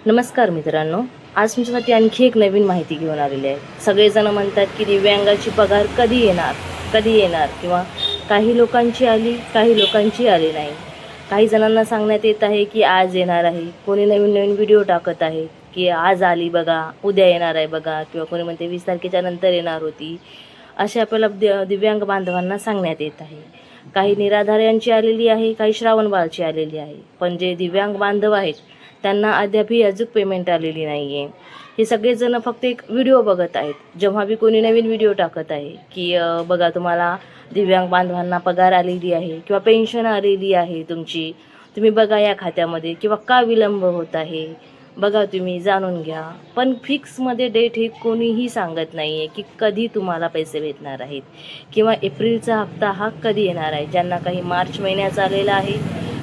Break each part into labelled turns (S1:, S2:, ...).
S1: नमस्कार मित्रांनो, आज तुमच्यासाठी आणखी एक नवीन माहिती घेऊन आलेली आहे। सगळेजण म्हणतात की दिव्यांगाची पगार कधी येणार किंवा काही लोकांची आली, काही लोकांची आली नाही। काही जणांना सांगण्यात येत आहे की आज येणार आहे, कोणी नवीन नवीन व्हिडिओ टाकत आहे की आज आली बघा, उद्या येणार आहे बघा, किंवा कोणी म्हणते 20 तारखेच्या नंतर येणार होती। असे आपल्याला दिव्यांग बांधवांना सांगण्यात येत आहे। काही निराधारांची आलेली आहे, काही श्रावणबाळची आलेली आहे, पण जे दिव्यांग बांधव आहेत त्यांना अद्यापही अजून पेमेंट आलेली नाही आहे। हे सगळेजण फक्त एक व्हिडिओ बघत आहेत। जेव्हा बी कोणी नवीन व्हिडिओ टाकत आहे की बघा तुम्हाला दिव्यांग बांधवांना पगार आलेली आहे किंवा पेन्शन आलेली आहे तुमची, तुम्ही बघा या खात्यामध्ये, किंवा का विलंब होत आहे बघा, तुम्ही जाणून घ्या। पण फिक्समध्ये डेट हे कोणीही सांगत नाही आहे की कधी तुम्हाला पैसे भेटणार आहेत किंवा एप्रिलचा हप्ता हा कधी येणार आहे। ज्यांना काही मार्च महिन्याचा आलेला आहे,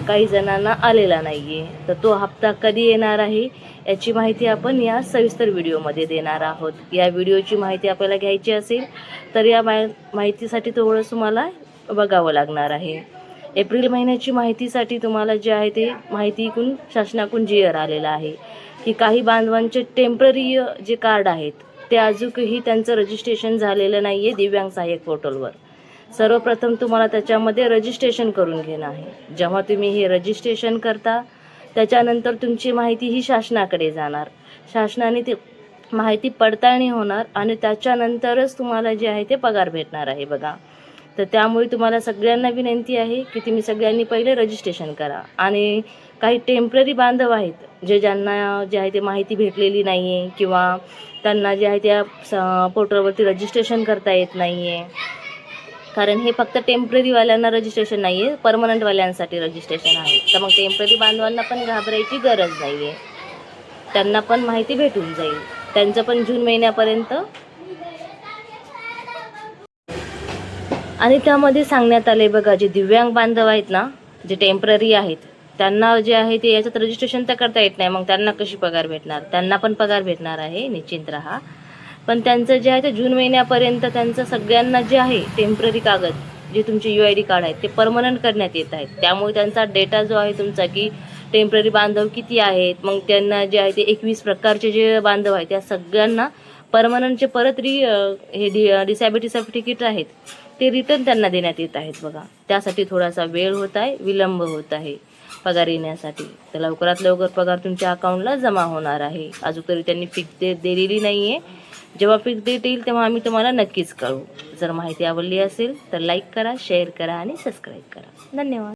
S1: काही जणांना आलेला नाही आहे, तर तो हप्ता कधी येणार आहे याची माहिती आपण या सविस्तर व्हिडिओमध्ये देणार आहोत। या व्हिडिओची माहिती आपल्याला घ्यायची असेल तर या माहितीसाठी थोडंसं तुम्हाला बघावं लागणार आहे। एप्रिल महिन्याची माहितीसाठी तुम्हाला जे आहे ते माहितीकडून शासनाकडून GR आलेला आहे की काही बांधवांचे टेम्पररी जे कार्ड आहेत ते अजूनही त्यांचं रजिस्ट्रेशन झालेलं नाही आहे दिव्यांग सहाय्यक पोर्टलवर। सर्वप्रथम तुम्हाला त्याच्यामध्ये रजिस्ट्रेशन करून घेणं आहे। जेव्हा तुम्ही हे रजिस्ट्रेशन करता त्याच्यानंतर तुमची माहिती ही शासनाकडे जाणार, शासनाने ते माहिती पडताळणी होणार आणि त्याच्यानंतरच तुम्हाला जे आहे ते पगार भेटणार आहे बघा। तर त्यामुळे तुम्हाला सगळ्यांना विनंती आहे की तुम्ही सगळ्यांनी पहिले रजिस्ट्रेशन करा। आणि काही टेम्पररी बांधव आहेत ज्यांना जे आहे ते माहिती भेटलेली नाही आहे किंवा त्यांना जे आहे त्या पोर्टलवरती रजिस्ट्रेशन करता येत नाही आहे, कारण हे फक्त टेम्पररीवाल्यांना रजिस्ट्रेशन नाही आहे, परमनंटवाल्यांसाठी रजिस्ट्रेशन आहे। तर मग टेम्पररी बांधवांना पण घाबरायची गरज नाही आहे, त्यांना पण माहिती भेटून जाईल। त्यांचं पण जून महिन्यापर्यंत, आणि त्यामध्ये सांगण्यात आले बघा, जे दिव्यांग बांधव आहेत ना, जे टेम्पररी आहेत त्यांना जे आहे ते याच्यात रजिस्ट्रेशन तर करता येत नाही, मग त्यांना कशी पगार भेटणार? त्यांना पण पगार भेटणार आहे, निश्चिंत राहा। पण त्यांचं जे आहे ते जून महिन्यापर्यंत त्यांचं सगळ्यांना जे आहे टेम्पररी कागद, जे तुमचे UID कार्ड आहेत ते परमनंट करण्यात येत आहेत। त्यामुळे त्यांचा डेटा जो आहे तुमचा की टेम्पररी बांधव किती आहेत, मग त्यांना जे आहे ते 21 प्रकारचे जे बांधव आहेत त्या सगळ्यांना परमनंटचे परत हे डिसॅबिलिटी सर्टिफिकेट आहेत ते रिटर्न त्यांना देण्यात येत आहेत बघा। त्यासाठी थोडासा वेळ होत आहे, विलंब होत आहे पगार येण्यासाठी। तर लवकरात लवकर पगार तुमच्या अकाउंटला जमा होणार आहे। अजून तरी त्यांनी फिक्स डेट दिलेली नाही आहे, जेव्हा फिक्स डेट येईल तेव्हा आम्ही तुम्हाला नक्कीच कळवू। जर माहिती आवडली असेल तर लाईक करा, शेअर करा आणि सबस्क्राईब करा। धन्यवाद।